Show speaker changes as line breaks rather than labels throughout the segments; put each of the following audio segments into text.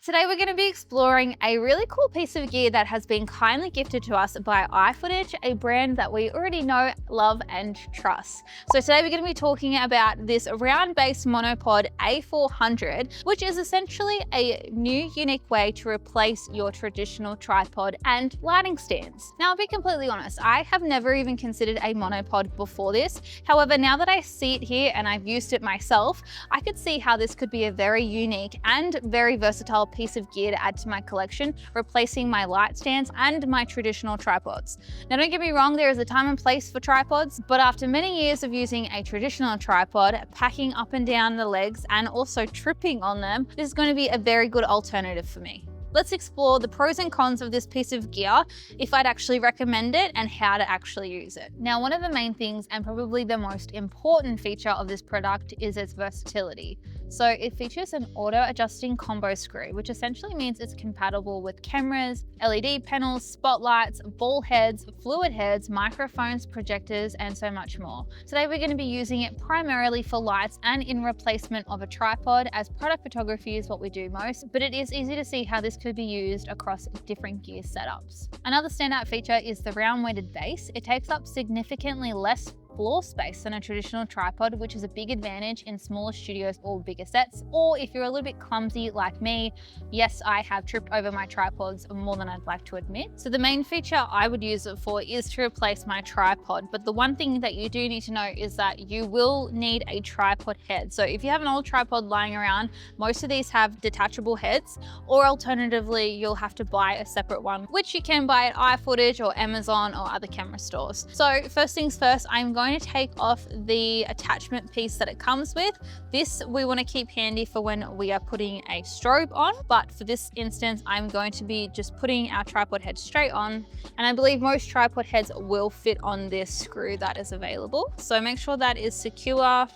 Today we're going to be exploring a really cool piece of gear that has been kindly gifted to us by iFootage, a brand that we already know, love and trust. So today we're going to be talking about this Round Base Monopod A400, which is essentially a new unique way to replace your traditional tripod and lighting stands. Now I'll be completely honest, I have never even considered a monopod before this. However, now that I see it here and I've used it myself, I could see how this could be a very unique and very versatile piece of gear to add to my collection, replacing my light stands and my traditional tripods. Now don't get me wrong, there is a time and place for tripods, but after many years of using a traditional tripod, packing up and down the legs and also tripping on them, this is going to be a very good alternative for me. Let's explore the pros and cons of this piece of gear, if I'd actually recommend it and how to actually use it. Now, one of the main things and probably the most important feature of this product is its versatility. So it features an auto-adjusting combo screw, which essentially means it's compatible with cameras, LED panels, spotlights, ball heads, fluid heads, microphones, projectors, and so much more. Today we're going to be using it primarily for lights and in replacement of a tripod, as product photography is what we do most, but it is easy to see how this could be used across different gear setups. Another standout feature is the round weighted base. It takes up significantly less floor space than a traditional tripod, which is a big advantage in smaller studios or bigger sets, or if you're a little bit clumsy like me. Yes, I have tripped over my tripods more than I'd like to admit. So the main feature I would use it for is to replace my tripod, but the one thing that you do need to know is that you will need a tripod head. So if you have an old tripod lying around, most of these have detachable heads, or alternatively you'll have to buy a separate one, which you can buy at iFootage or Amazon or other camera stores. So first things first, I'm going to take off the attachment piece that it comes with. This we want to keep handy for when we are putting a strobe on, but for this instance I'm going to be just putting our tripod head straight on, and I believe most tripod heads will fit on this screw that is available. So make sure that is secure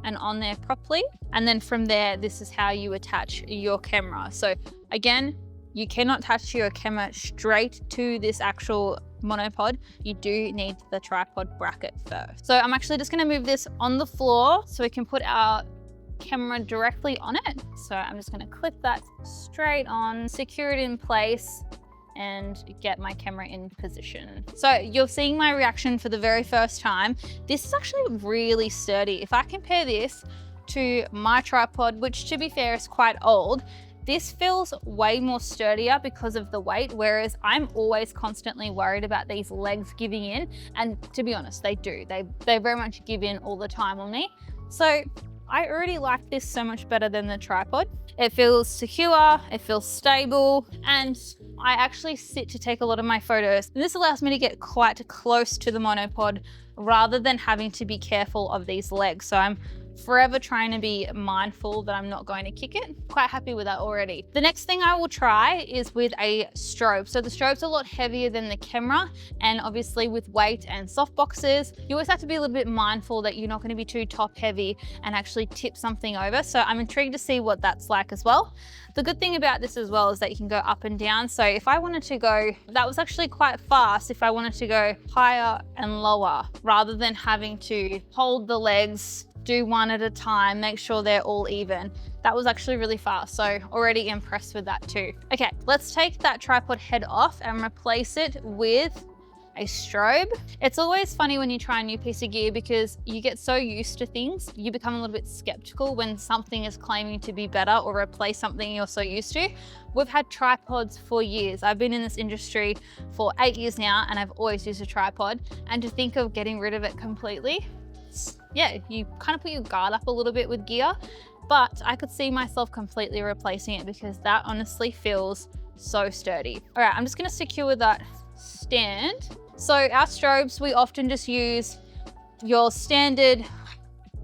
and on there properly, and then from there this is how you attach your camera. So again, you cannot attach your camera straight to this actual monopod. You do need the tripod bracket first. So I'm actually just going to move this on the floor so we can put our camera directly on it. So I'm just going to clip that straight on, secure it in place, and get my camera in position. So you're seeing my reaction for the very first time. This is actually really sturdy. If I compare this to my tripod, which to be fair is quite old, this feels way more sturdier because of the weight, whereas I'm always constantly worried about these legs giving in, and to be honest, they do. They very much give in all the time on me. So I already like this so much better than the tripod. It feels secure, it feels stable, and I actually sit to take a lot of my photos. And this allows me to get quite close to the monopod rather than having to be careful of these legs. So I'm forever trying to be mindful that I'm not going to kick it. Quite happy with that already. The next thing I will try is with a strobe. So the strobe's a lot heavier than the camera, and obviously with weight and soft boxes, you always have to be a little bit mindful that you're not going to be too top heavy and actually tip something over. So I'm intrigued to see what that's like as well. The good thing about this as well is that you can go up and down. So if I wanted to go, that was actually quite fast, if I wanted to go higher and lower, rather than having to hold the legs, do one at a time, make sure they're all even. That was actually really fast, so already impressed with that too. Okay, let's take that tripod head off and replace it with a strobe. It's always funny when you try a new piece of gear because you get so used to things, you become a little bit skeptical when something is claiming to be better or replace something you're so used to. We've had tripods for years. I've been in this industry for 8 years now, and I've always used a tripod, and to think of getting rid of it completely, yeah, you kind of put your guard up a little bit with gear, but I could see myself completely replacing it because that honestly feels so sturdy. All right, I'm just gonna secure that stand. So our strobes, we often just use your standard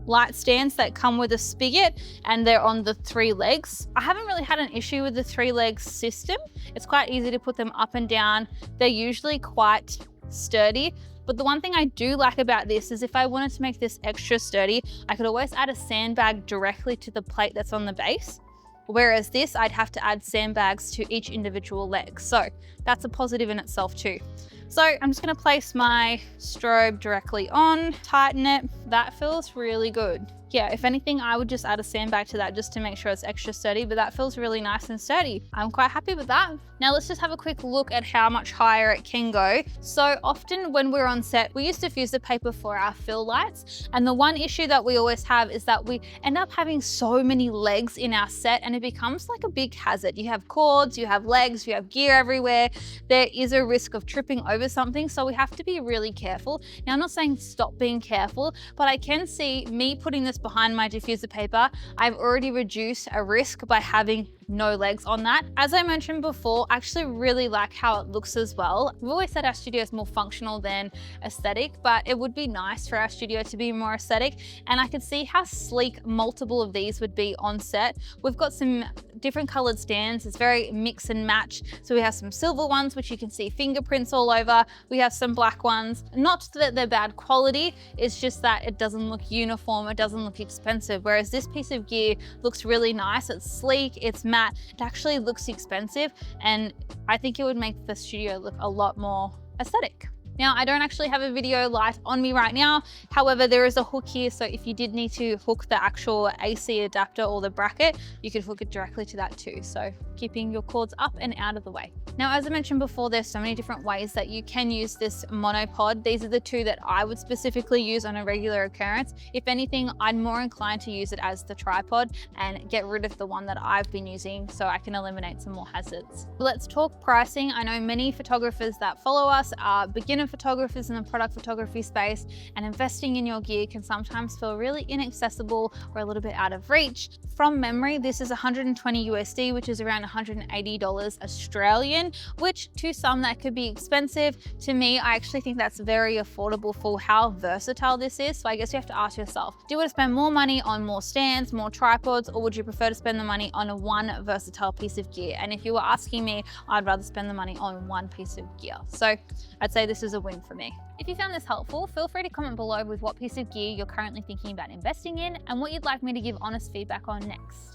light stands that come with a spigot, and they're on the 3 legs. I haven't really had an issue with the 3 legs system. It's quite easy to put them up and down. They're usually quite sturdy. But the one thing I do like about this is if I wanted to make this extra sturdy, I could always add a sandbag directly to the plate that's on the base. Whereas this, I'd have to add sandbags to each individual leg. So that's a positive in itself too. So I'm just gonna place my strobe directly on, tighten it. That feels really good. Yeah, if anything, I would just add a sandbag to that just to make sure it's extra sturdy, but that feels really nice and sturdy. I'm quite happy with that. Now let's just have a quick look at how much higher it can go. So often when we're on set, we used to fuse the paper for our fill lights. And the one issue that we always have is that we end up having so many legs in our set and it becomes like a big hazard. You have cords, you have legs, you have gear everywhere. There is a risk of tripping over something. So we have to be really careful. Now I'm not saying stop being careful, but I can see me putting this behind my diffuser paper, I've already reduced a risk by having no legs on that. As I mentioned before, I actually really like how it looks as well. We've always said our studio is more functional than aesthetic, but it would be nice for our studio to be more aesthetic. And I could see how sleek multiple of these would be on set. We've got some different colored stands. It's very mix and match. So we have some silver ones, which you can see fingerprints all over. We have some black ones. Not that they're bad quality, it's just that it doesn't look uniform, it doesn't look expensive. Whereas this piece of gear looks really nice. It's sleek, it's matte. It actually looks expensive, and I think it would make the studio look a lot more aesthetic. Now, I don't actually have a video light on me right now. However, there is a hook here. So if you did need to hook the actual AC adapter or the bracket, you could hook it directly to that too. So keeping your cords up and out of the way. Now, as I mentioned before, there's so many different ways that you can use this monopod. These are the two that I would specifically use on a regular occurrence. If anything, I'm more inclined to use it as the tripod and get rid of the one that I've been using so I can eliminate some more hazards. Let's talk pricing. I know many photographers that follow us are beginner photographers in the product photography space, and investing in your gear can sometimes feel really inaccessible or a little bit out of reach. From memory, this is 120 USD, which is around $180 Australian, which to some that could be expensive. To me, I actually think that's very affordable for how versatile this is. So I guess you have to ask yourself, do you want to spend more money on more stands, more tripods, or would you prefer to spend the money on one versatile piece of gear? And if you were asking me, I'd rather spend the money on one piece of gear. So I'd say this is a win for me. If you found this helpful, feel free to comment below with what piece of gear you're currently thinking about investing in and what you'd like me to give honest feedback on next.